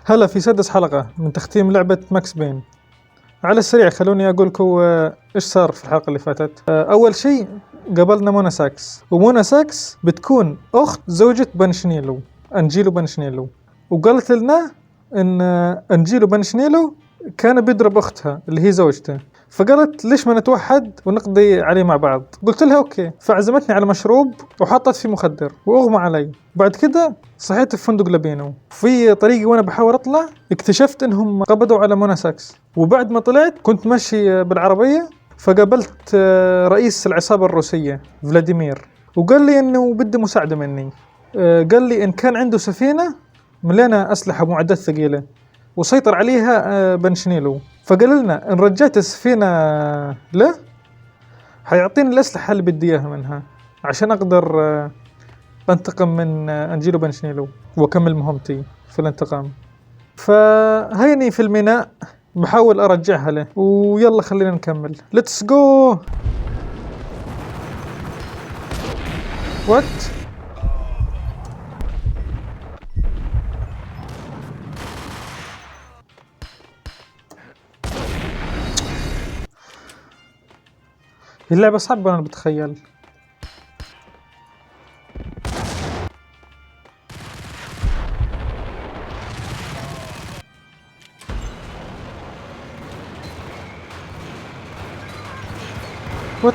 هلا في سادس حلقة من تختيم لعبة ماكس بين. على السريع خلوني أقول لكم إيش صار في الحلقة اللي فاتت. أول شيء قابلنا منى ساكس، ومنى ساكس بتكون أخت زوجة بونشينيلو بونشينيلو، وقالت لنا إن بونشينيلو كان بيضرب أختها اللي هي زوجته، فقالت ليش ما نتوحد ونقضي عليه مع بعض. قلت لها أوكي، فعزمتني على مشروب وحطت في مخدر وأغمى علي. بعد كده صحيت في فندق لبينو. في طريقي وأنا بحاول أطلع اكتشفت إنهم قبضوا على منى ساكس، وبعد ما طلعت كنت ماشي بالعربية فقابلت رئيس العصابة الروسية فلاديمير، وقال لي إنه بده مساعدة مني. قال لي إن كان عنده سفينة مليانة أسلحة ومعدات ثقيلة وسيطر عليها بونشينيلو، فقال لنا إن رجعت السفينة له حيعطيني الأسلحة اللي بدي إياها منها عشان أقدر أنتقم من بونشينيلو وأكمل مهمتي في الانتقام. فهيني في الميناء بحاول أرجعها له، ويلا خلينا نكمل. Let's go. What؟ اللعبة صعبة أنا بتخيل. وات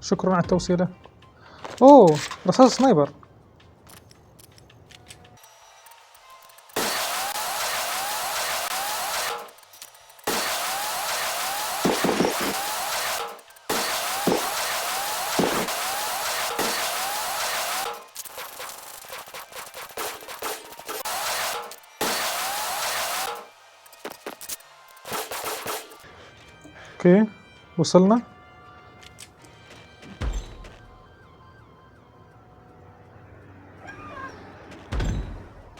شكرا على التوصيلة. اوه، رصاص سنايبر. اوكي وصلنا.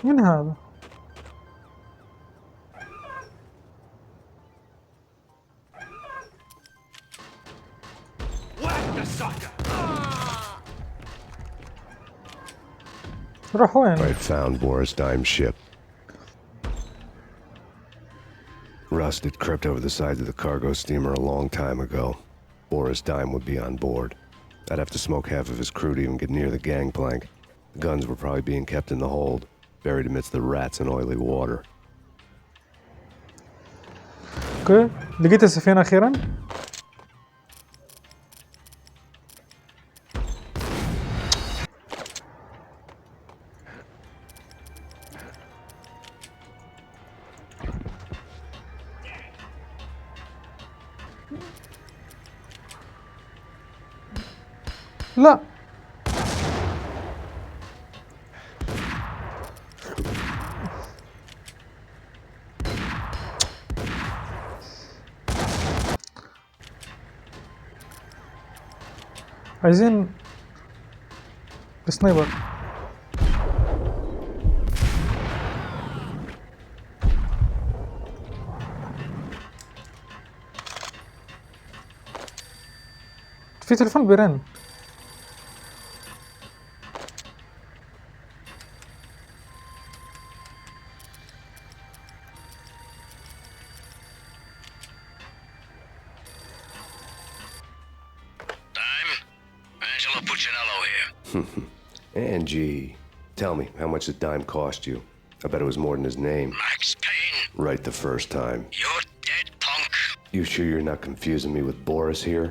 من هذا؟ راح وين؟ I found Boris Dime's ship. Rust had crept over the sides of the cargo steamer a long time ago. Boris Dime would be on board. I'd have to smoke half of his crew to even get near the gangplank. The guns were probably being kept in the hold, buried amidst the rats and oily water. اوكي، لقيت السفينة أخيرا. لا عايزين بسنايبر. في تلفون بيرن. Angie, tell me, how much did Dime cost you? I bet it was more than his name. Max Payne. Right the first time. You're dead, punk. You sure you're not confusing me with Boris here?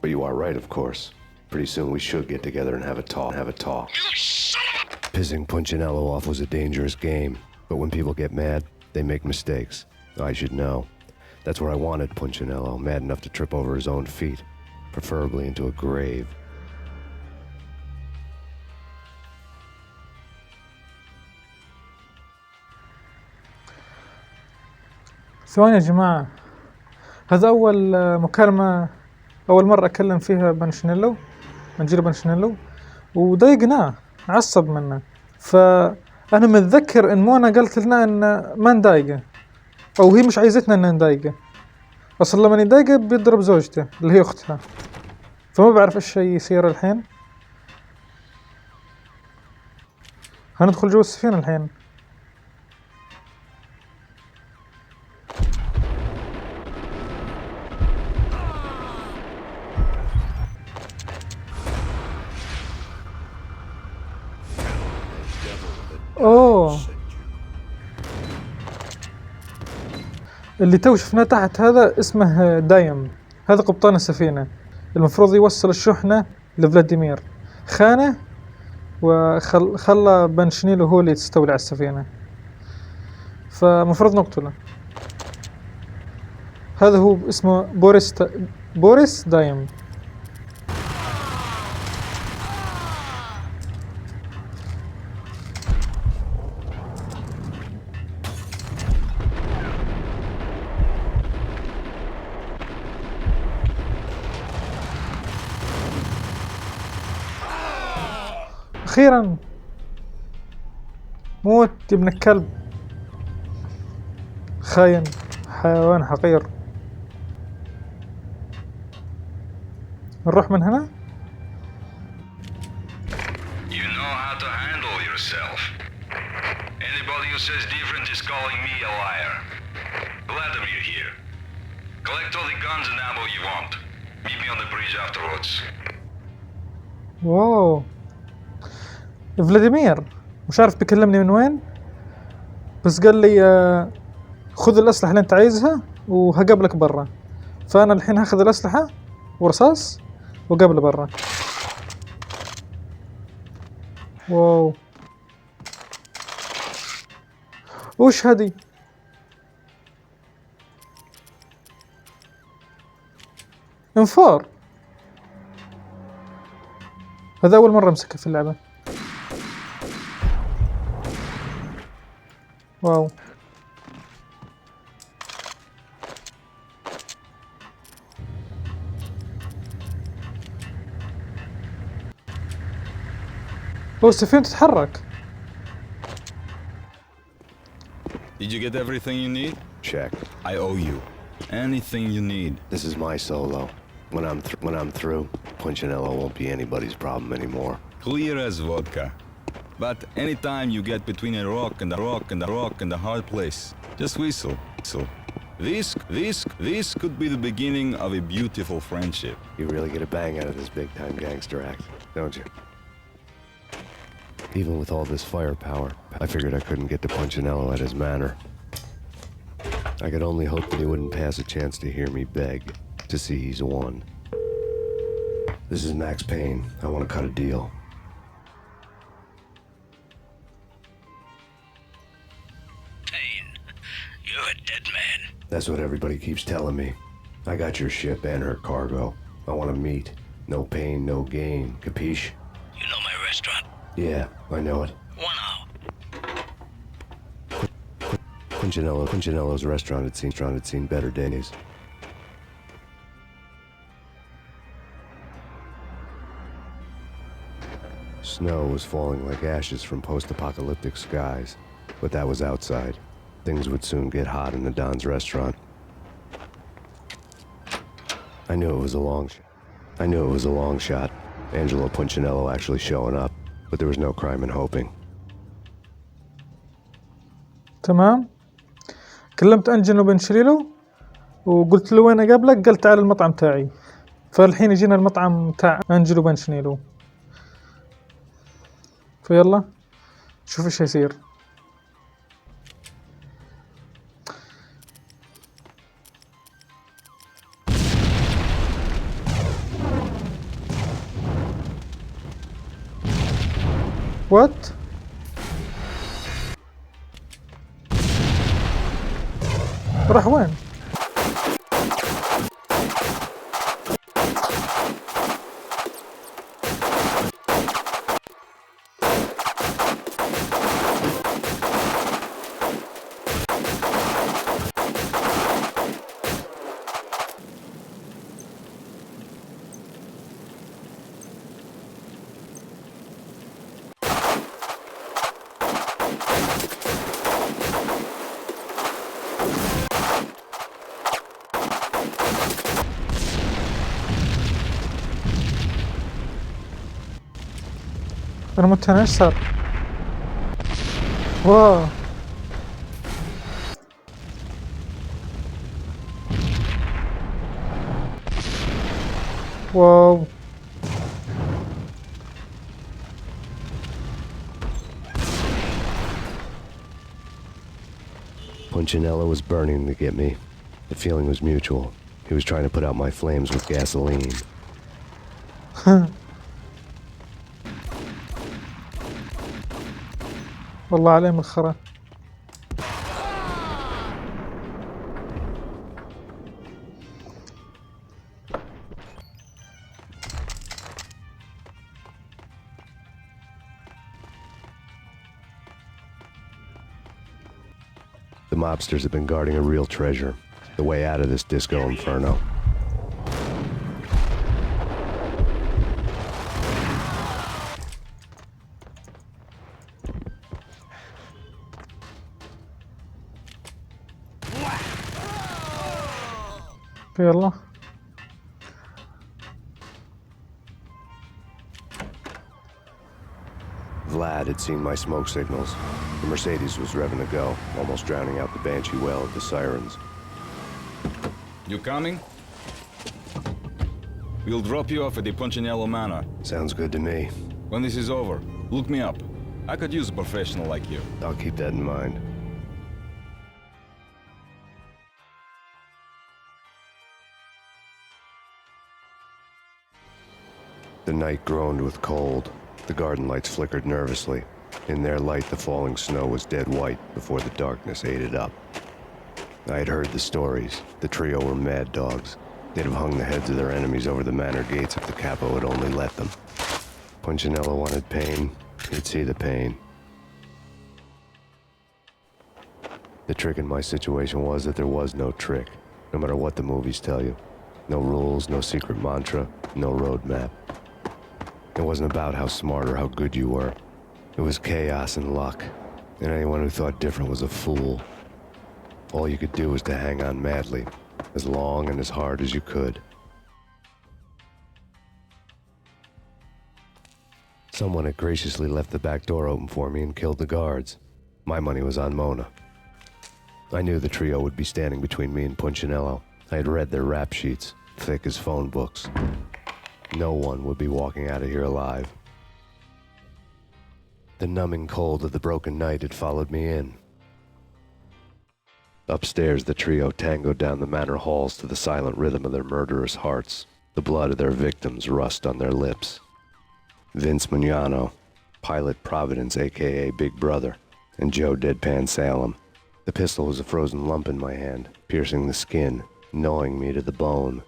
But you are right, of course. Pretty soon we should get together and have a talk. You son of a... Pissing Punchinello off was a dangerous game, but when people get mad, they make mistakes. I should know. That's where I wanted Punchinello, mad enough to trip over his own feet, preferably into a grave. ثواني يا جماعة، هذا أول مكالمة، أول مرة أكلم فيها بونشينيلو، بونشينيلو، وضايقناه، عصب منه. فأنا متذكر إن مونا قالت لنا إن ما نضايقه، او هي مش عايزتنا ان نضايقه. اصلا لما يضايقه بيضرب زوجته اللي هي اختها، فما بعرف ايش يصير الحين. هندخل جوا السفينة الحين. اوه، اللي تو شفناه تحت هذا اسمه دايم، هذا قبطان السفينة، المفروض يوصل الشحنة لفلاديمير، خانه وخلى بونشينيلو هو اللي يستولي على السفينة، فمفروض نقتله. هذا هو اسمه بوريس دايم. أخيرا موت يا ابن الكلب، خاين، حيوان حقير. نروح من هنا. You know how to handle yourself. Anybody who says different is calling me a liar. Vladimir here. Collect all the guns and ammo you want. Meet me on the bridge afterwards. واو، فلاديمير مش عارف بيكلمني من وين، بس قال لي خذ الأسلحة اللي أنت عايزها وهقابلك برا. فأنا الحين هاخذ الأسلحة ورصاص وقابله برا. واو، وش هذي؟ انفار. هذا أول مرة أمسكه في اللعبة. واو، هو السفينة تتحرك. Did you get everything you need? Check. I owe you. Anything you need. This is my solo. When I'm through, Punchinello won't be anybody's problem anymore. Clear as vodka. But anytime you get between a rock and a rock and a rock and a hard place, just whistle. So this could be the beginning of a beautiful friendship. You really get a bang out of this big-time gangster act, don't you? Even with all this firepower, I figured I couldn't get to Punchinello at his manor. I could only hope that he wouldn't pass a chance to hear me beg to see he's won. This is Max Payne. I want to cut a deal. Payne, you're a dead man. That's what everybody keeps telling me. I got your ship and her cargo. I want to meet. No pain, no gain. Capiche? You know my restaurant? Yeah, I know it. 1 hour. Punchinello's restaurant had seen better days. Snow was falling like ashes from post-apocalyptic skies, but that was outside. Things would soon get hot in the Don's restaurant. I knew it was a long shot. Angelo Punchinello actually showing up, but there was no crime in hoping. تمام، كلمت أنجن وبنشيلو وقلت له وين أقابلك، قال تعال المطعم تاعي. فالحين يجينا المطعم تاع أنجن وبنشيلو، فيلا شوف ايش هيصير. وات؟ راح وين؟ انا مت هنا، ايش صار؟ واو واو. Bونشينيلو was burning to get me. The feeling was mutual. He was trying to put out my flames with gasoline. والله عليه مسخرة. The mobsters have been guarding a real treasure. The way out of this disco inferno. يلا. Vlad had seen my smoke signals. The Mercedes was revving to go, almost drowning out the Banshee well of the sirens. You coming? We'll drop you off at the Bونشينيلو Manor. Sounds good to me. When this is over, look me up. I could use a professional like you. I'll keep that in mind. The night groaned with cold. The garden lights flickered nervously. In their light, the falling snow was dead white before the darkness ate it up. I had heard the stories. The trio were mad dogs. They'd have hung the heads of their enemies over the manor gates if the capo had only let them. Bونشينيلو wanted pain. He'd see the pain. The trick in my situation was that there was no trick, no matter what the movies tell you. No rules, no secret mantra, no roadmap. It wasn't about how smart or how good you were. It was chaos and luck, and anyone who thought different was a fool. All you could do was to hang on madly, as long and as hard as you could. Someone had graciously left the back door open for me and killed the guards. My money was on Mona. I knew the trio would be standing between me and Bونشينيلو. I had read their rap sheets, thick as phone books. No one would be walking out of here alive. The numbing cold of the broken night had followed me in. Upstairs, the trio tangoed down the manor halls to the silent rhythm of their murderous hearts, the blood of their victims rust on their lips. Vince Mugnano, Pilot Providence, a.k.a. Big Brother, and Joe Deadpan Salem. The pistol was a frozen lump in my hand, piercing the skin, gnawing me to the bone.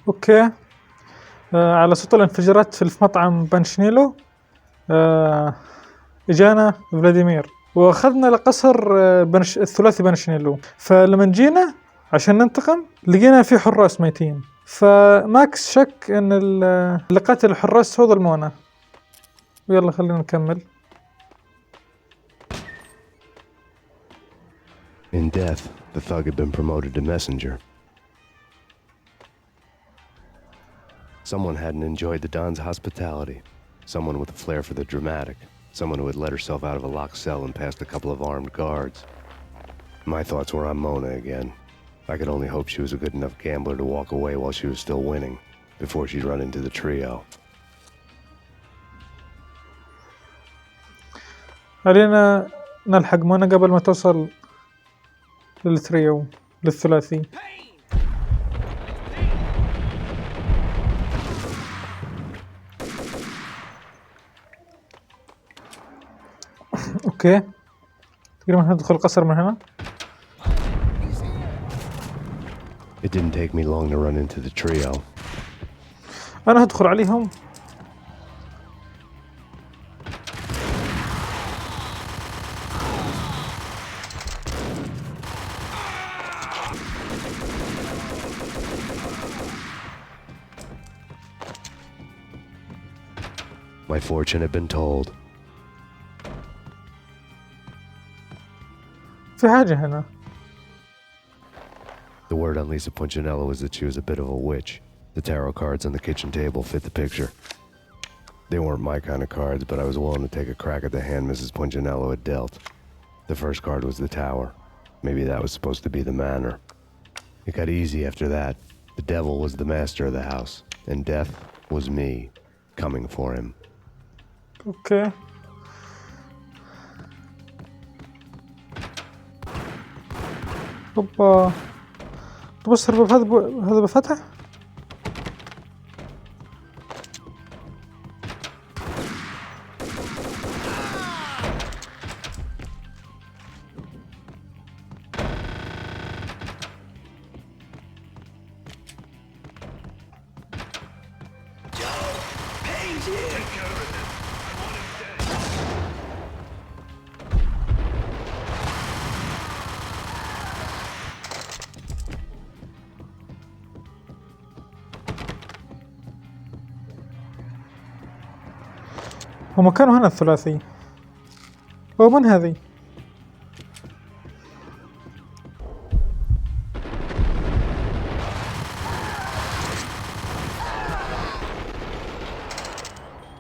اوكي. على صوت الانفجارات في مطعم بونشينيلو اجانا فلاديمير واخذنا لقصر الثلاثي بونشينيلو. فلما جينا عشان ننتقم لقينا في حراس ميتين، فماكس شك ان اللي قتل الحراس هو المونة. ويلا خلينا نكمل. In death, the thug had been promoted to messenger. Someone hadn't enjoyed the Don's hospitality. Someone with a flair for the dramatic. Someone who had let herself out of a locked cell and past a couple of armed guards. My thoughts were on Mona again. I could only hope she was a good enough gambler to walk away while she was still winning, before she'd run into the trio. علينا نلحق مونا قبل ما توصل للتريو للثلاثي. اوكي تقريبا هندخل القصر من هنا. It didn't take me long to run into the trio. انا هدخل عليهم. My fortune had been told. في حاجة هنا. The word on Lisa Bونشينيلو was that she was a bit of a witch. The tarot cards on the kitchen table fit the picture. They weren't my kind of cards, but I was willing to take a crack at the hand Mrs. Bونشينيلو had dealt. The first card was the tower. Maybe that was supposed to be the manor. It got easy after that. The devil was the master of the house, and death was me, coming for him. اوكي. اوبا. بص الباب هذا بفتح. هم كانوا هنا الثلاثي. أو من هذه؟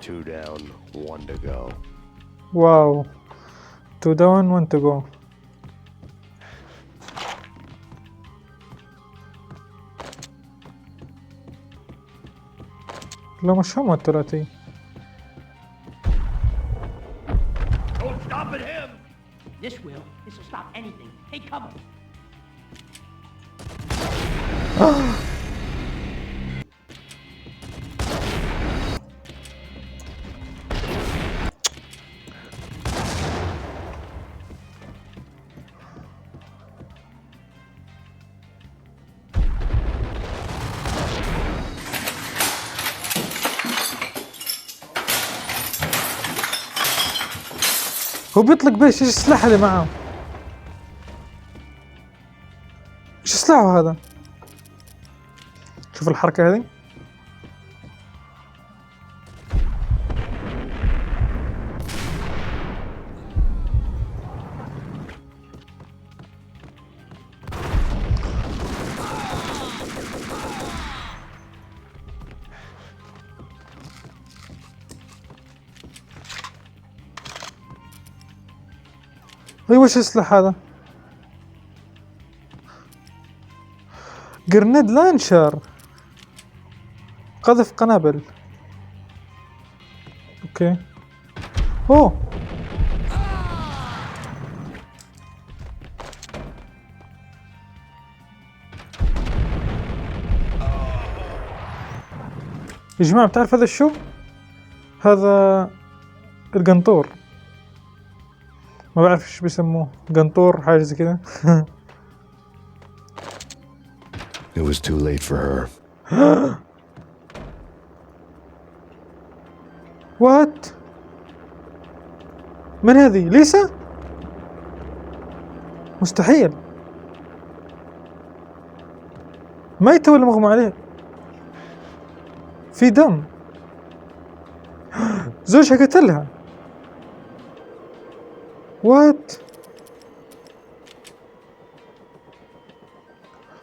Two down, one to go. واو. 2 down 1 to go. لا مش هم الثلاثي. This will stop anything. Take cover. هو بيطلق بيش. ايش السلاح اللي معاه؟ ايش سلاحه هذا؟ شوف الحركة هذه. ايوه وش السلاح هذا؟ جرنيد لانشر. قذف قنابل. اوكي. اوه يا جماعة بتعرف هذا شو؟ هذا القنطور. ما بعرف ايش بيسموه. قنطور حاجة زي كذا. It was too late for her. وات؟ من هذه؟ ليسا؟ مستحيل. ميتة ولا مغمى عليه؟ في دم. زوجها قتلها. وات؟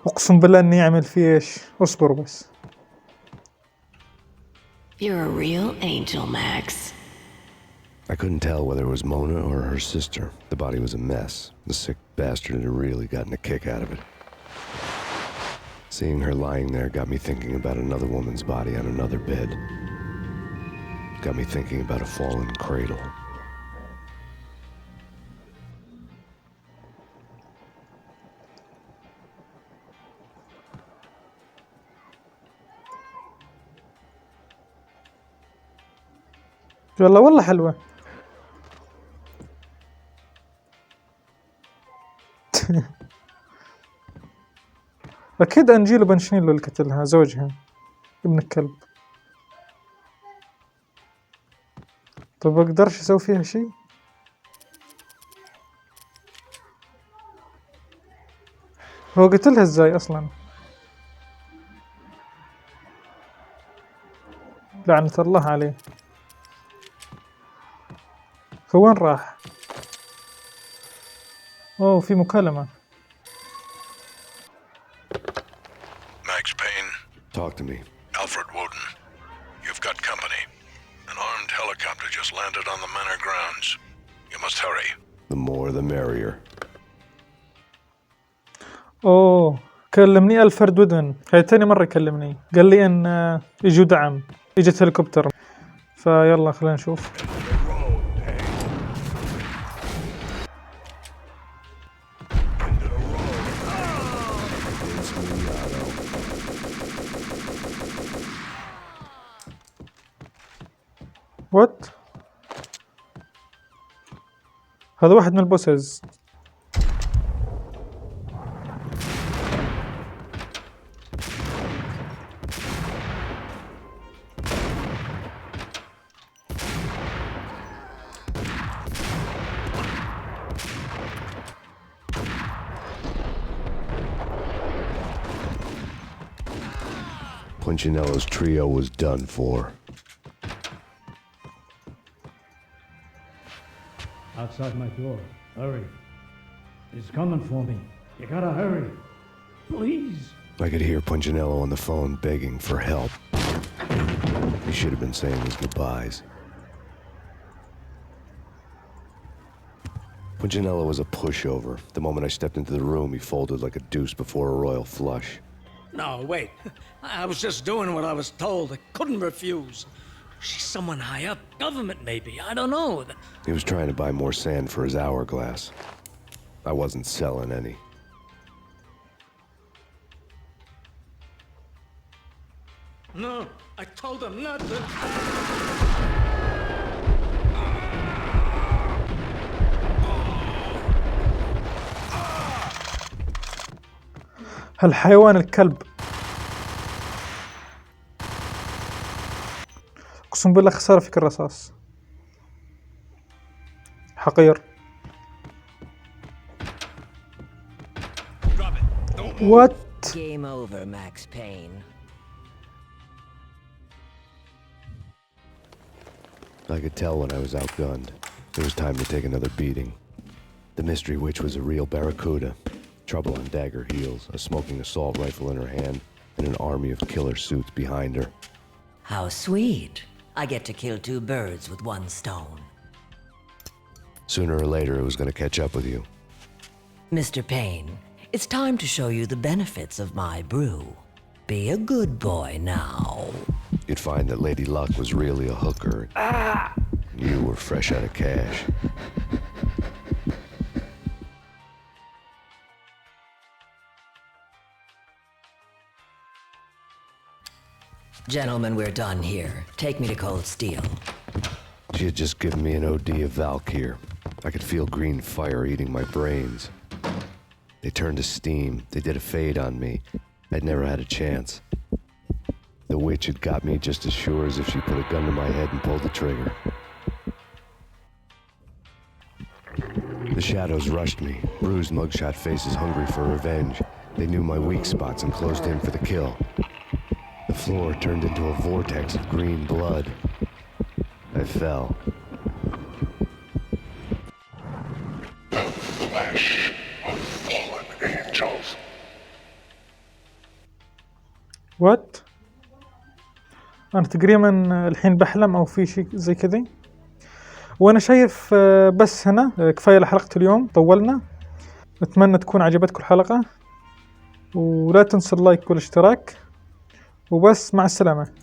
اقسم بالله اني اعمل فيه ايش. اصبروا بس. You're a real angel, Max. I couldn't tell whether it was Mona or her sister. The body was a mess. The sick bastard had really gotten a kick out of it. Seeing her lying there got me thinking about another woman's body on another bed. Got me thinking about a fallen cradle. والله والله حلوة. أكيد أنجيل بونشينيلو اللي قتلها زوجها ابن الكلب. طب أقدرش أسوي فيها شيء؟ هو قتلها إزاي أصلا؟ لعنة الله عليه. هو وين راح؟ أوه في مكالمة. Max Payne, Talk to me. Alfred Woden. You've got company. An armed just landed on the manor grounds. You must hurry. The more the merrier. اوه كلمني الفرد ودن، هاي تاني مرة يكلمني، قال لي ان يجوا دعم، اجت هليكوبتر، فيلا خلينا نشوف. وات؟ هذا واحد من البوسز. Bونشينيlo's trio was done for. Outside my door. Hurry. He's coming for me. You gotta hurry. Please. I could hear Bونشينيlo on the phone begging for help. He should have been saying his goodbyes. Bونشينيlo was a pushover. The moment I stepped into the room, he folded like a deuce before a royal flush. No, wait. I was just doing what I was told. I couldn't refuse. She's someone high up. Government, maybe. I don't know. He was trying to buy more sand for his hourglass. I wasn't selling any. No, I told him not to. هالحيوان الكلب، اقسم بالله خسارة فيك الرصاص، حقير. وات؟ Game over, Max Payne. I could tell when I was outgunned. It was time to take another beating. The mystery witch was a real barracuda. Trouble on dagger heels, a smoking assault rifle in her hand, and an army of killer suits behind her. How sweet. I get to kill two birds with one stone. Sooner or later, it was going to catch up with you. Mr. Payne, it's time to show you the benefits of my brew. Be a good boy now. You'd find that Lady Luck was really a hooker. You were fresh out of cash. Gentlemen, we're done here. Take me to Cold Steel. She had just given me an OD of Valkyr. I could feel green fire eating my brains. They turned to steam. They did a fade on me. I'd never had a chance. The witch had got me just as sure as if she put a gun to my head and pulled the trigger. The shadows rushed me, bruised mugshot faces hungry for revenge. They knew my weak spots and closed in for the kill. The floor turned into a vortex of green blood. I fell. The flesh of fallen angels. وات؟ أنا تقريبا الحين بحلم أو في شيء زي كذي، وأنا شايف بس هنا كفاية لحلقة اليوم، طولنا. أتمنى تكون عجبتكم الحلقة، ولا تنسوا اللايك والاشتراك، وبس، مع السلامة.